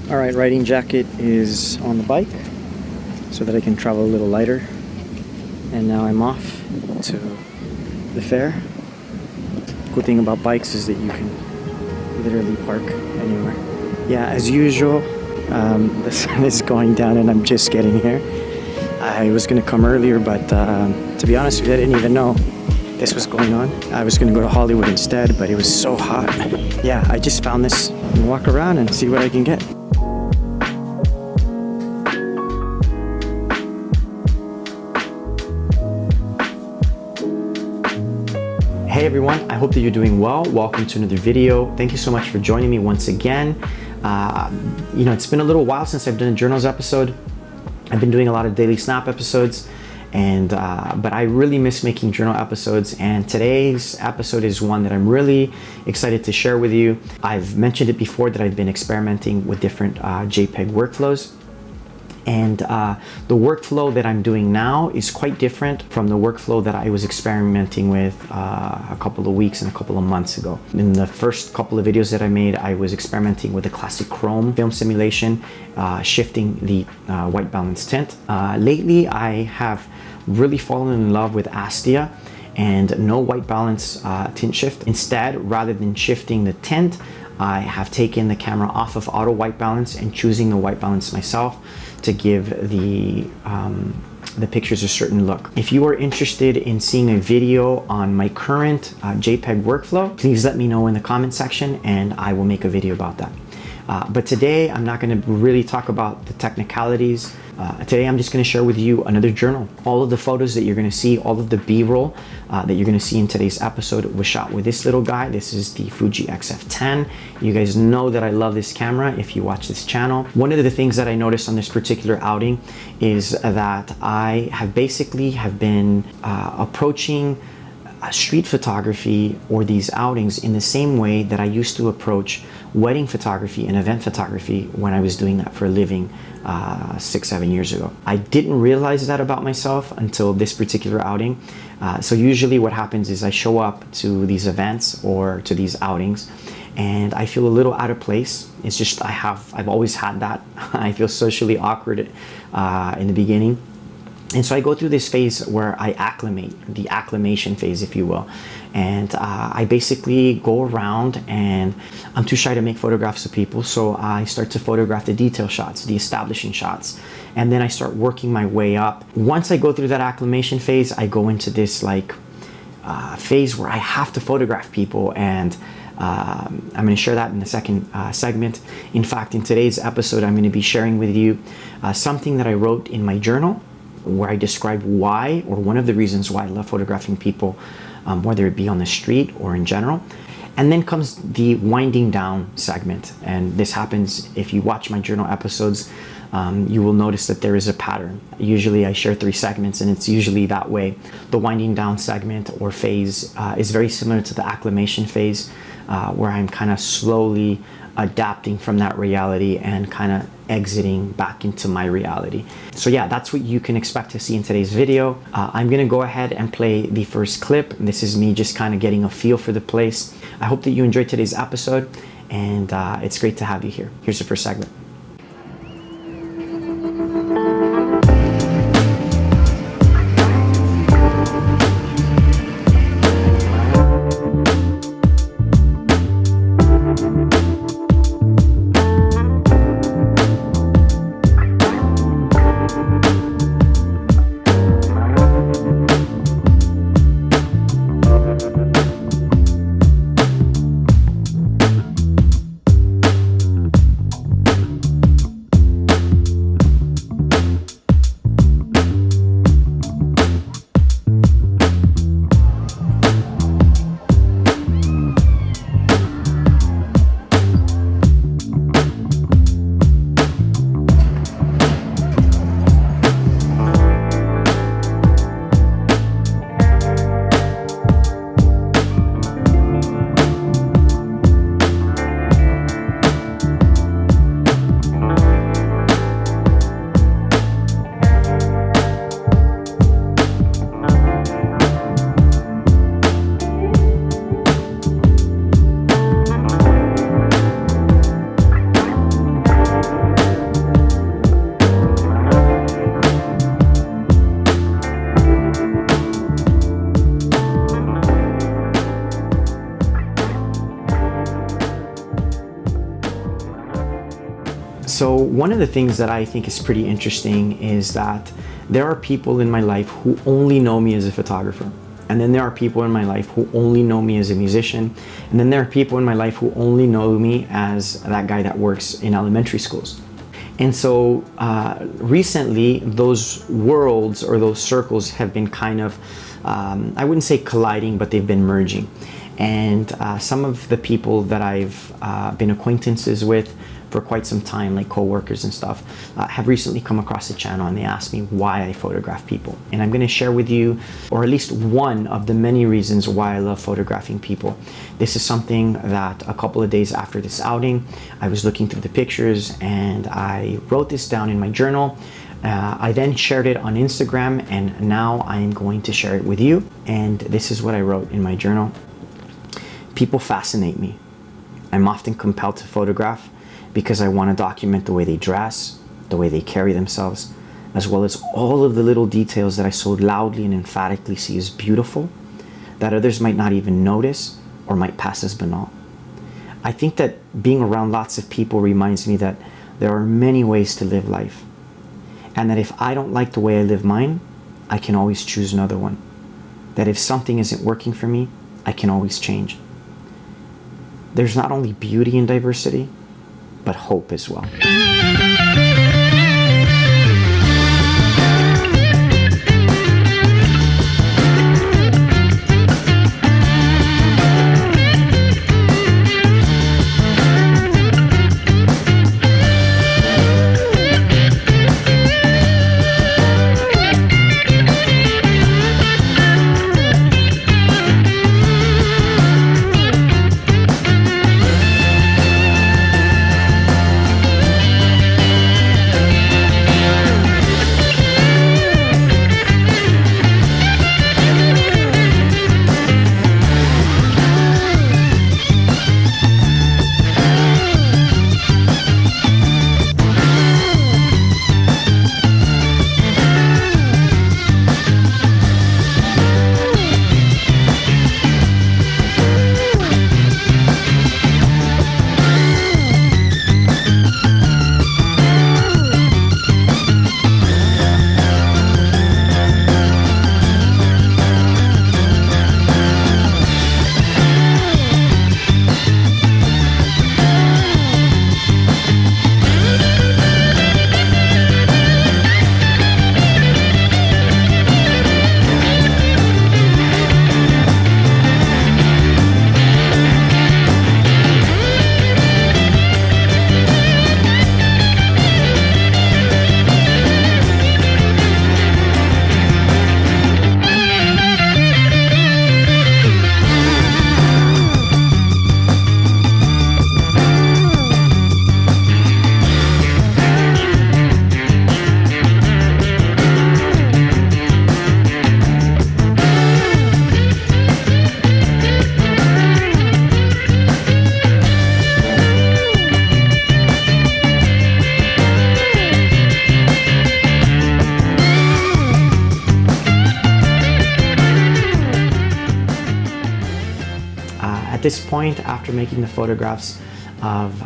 Alright, riding jacket is on the bike so that I can travel a little lighter. And now I'm off to the fair. Cool thing about bikes is that you can literally park anywhere. Yeah, as usual, the sun is going down and I'm just getting here. I was going to come earlier, but to be honest with you, I didn't even know this was going on. I was going to go to Hollywood instead, but it was so hot. Yeah, I just found this and walk around and see what I can get. Hey everyone, I hope that you're doing well. Welcome to another video. Thank you so much for joining me once again. It's been a little while since I've done a journals episode. I've been doing a lot of daily snap episodes, but I really miss making journal episodes, and today's episode is one that I'm really excited to share with you. I've mentioned it before that I've been experimenting with different JPEG workflows. And the workflow that I'm doing now is quite different from the workflow that I was experimenting with a couple of weeks and a couple of months ago. In the first couple of videos that I made, I was experimenting with the classic chrome film simulation, shifting the white balance tint. Lately, I have really fallen in love with Astia and no white balance tint shift. Instead, rather than shifting the tint, I have taken the camera off of auto white balance and choosing the white balance myself to give the pictures a certain look. If you are interested in seeing a video on my current JPEG workflow, please let me know in the comment section and I will make a video about that. But today I'm not going to really talk about the technicalities. Today I'm just going to share with you another journal. All of the photos that you're going to see, all of the B-roll that you're going to see in today's episode was shot with this little guy. This is the Fuji XF10. You guys know that I love this camera if you watch this channel. One of the things that I noticed on this particular outing is that I have been approaching street photography or these outings in the same way that I used to approach wedding photography and event photography when I was doing that for a living 6-7 years ago. I didn't realize that about myself until this particular outing. So usually what happens is I show up to these events or to these outings and I feel a little out of place. It's just I've always had that. I feel socially awkward in the beginning. And so I go through this phase where I acclimate, the acclimation phase, if you will. And I basically go around and I'm too shy to make photographs of people. So I start to photograph the detail shots, the establishing shots. And then I start working my way up. Once I go through that acclimation phase, I go into this phase where I have to photograph people. And I'm going to share that in the second segment. In fact, in today's episode, I'm going to be sharing with you something that I wrote in my journal, where I describe why, or one of the reasons why I love photographing people, whether it be on the street or in general. And then comes the winding down segment. And this happens if you watch my journal episodes, you will notice that there is a pattern. Usually I share 3 segments and it's usually that way. The winding down segment or phase is very similar to the acclimation phase, where I'm kind of slowly adapting from that reality and kind of exiting back into my reality. So yeah, that's what you can expect to see in today's video. I'm gonna go ahead and play the first clip. This is me just kind of getting a feel for the place. I hope that you enjoyed today's episode, and it's great to have you here. Here's the first segment. So one of the things that I think is pretty interesting is that there are people in my life who only know me as a photographer. And then there are people in my life who only know me as a musician. And then there are people in my life who only know me as that guy that works in elementary schools. And so recently, those worlds or those circles have been kind of, I wouldn't say colliding, but they've been merging. And some of the people that I've been acquaintances with for quite some time, like coworkers and stuff, have recently come across the channel and they asked me why I photograph people. And I'm going to share with you, or at least one of the many reasons why I love photographing people. This is something that a couple of days after this outing, I was looking through the pictures and I wrote this down in my journal. I then shared it on Instagram, and now I am going to share it with you. And this is what I wrote in my journal. People fascinate me. I'm often compelled to photograph because I want to document the way they dress, the way they carry themselves, as well as all of the little details that I so loudly and emphatically see as beautiful that others might not even notice or might pass as banal. I think that being around lots of people reminds me that there are many ways to live life, and that if I don't like the way I live mine, I can always choose another one. That if something isn't working for me, I can always change. There's not only beauty in diversity, but hope as well. At this point, after making the photographs of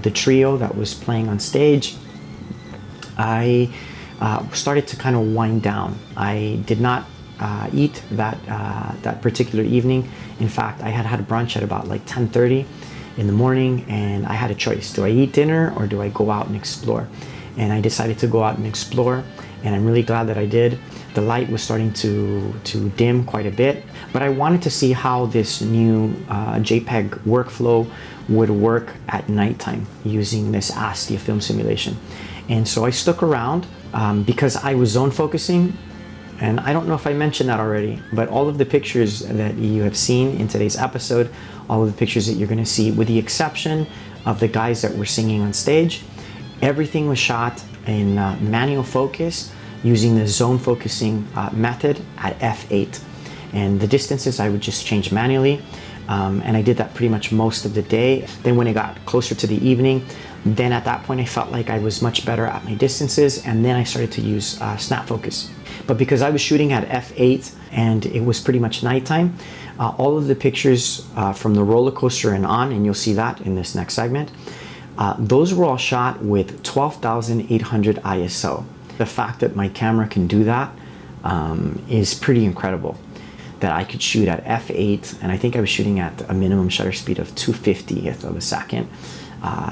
the trio that was playing on stage, I started to kind of wind down. I did not eat that particular evening. In fact, I had had brunch at about like 10:30 in the morning, and I had a choice. Do I eat dinner or do I go out and explore? And I decided to go out and explore, and I'm really glad that I did. The light was starting to dim quite a bit, but I wanted to see how this new JPEG workflow would work at nighttime using this Astia film simulation. And so I stuck around because I was zone focusing, and I don't know if I mentioned that already, but all of the pictures that you have seen in today's episode, all of the pictures that you're going to see, with the exception of the guys that were singing on stage, everything was shot in manual focus using the zone focusing method at f8. And the distances I would just change manually, and I did that pretty much most of the day. Then when it got closer to the evening, then at that point I felt like I was much better at my distances, and then I started to use snap focus. But because I was shooting at f8 and it was pretty much nighttime, all of the pictures from the roller coaster and on, and you'll see that in this next segment, Those were all shot with 12,800 ISO. The fact that my camera can do that is pretty incredible. That I could shoot at f8, and I think I was shooting at a minimum shutter speed of 2/50th of a second,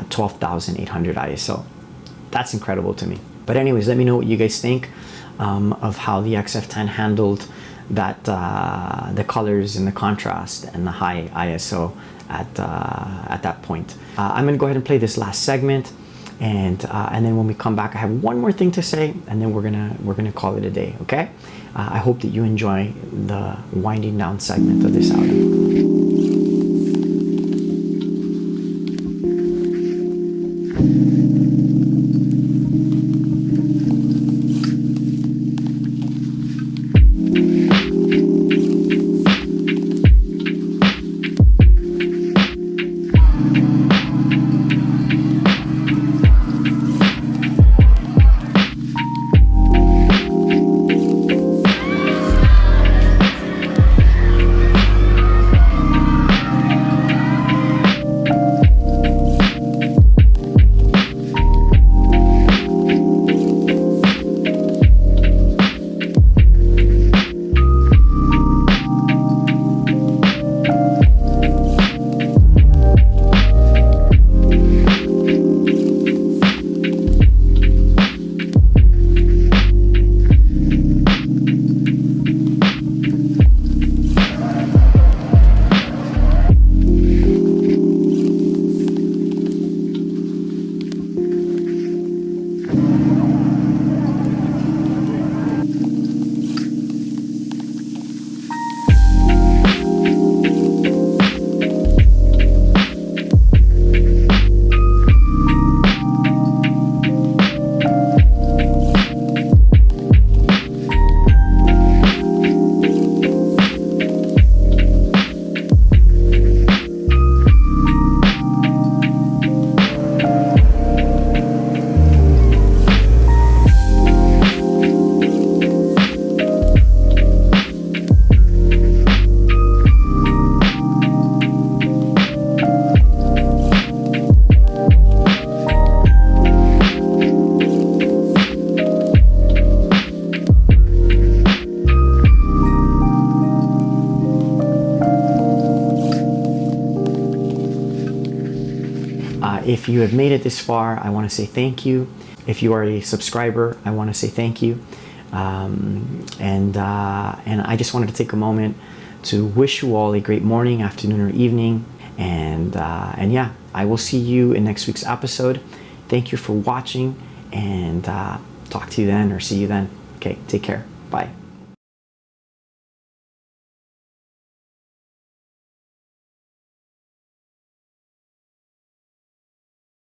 12,800 ISO. That's incredible to me. But anyways, let me know what you guys think of how the XF10 handled that, the colors and the contrast and the high ISO at that point. I'm gonna go ahead and play this last segment, and then when we come back, I have one more thing to say, and then we're gonna call it a day. Okay? I hope that you enjoy the winding down segment of this outing. If you have made it this far, I want to say thank you. If you are a subscriber, I want to say thank you. And I just wanted to take a moment to wish you all a great morning, afternoon, or evening. And yeah, I will see you in next week's episode. Thank you for watching, and talk to you then, or see you then. Okay, take care. Bye.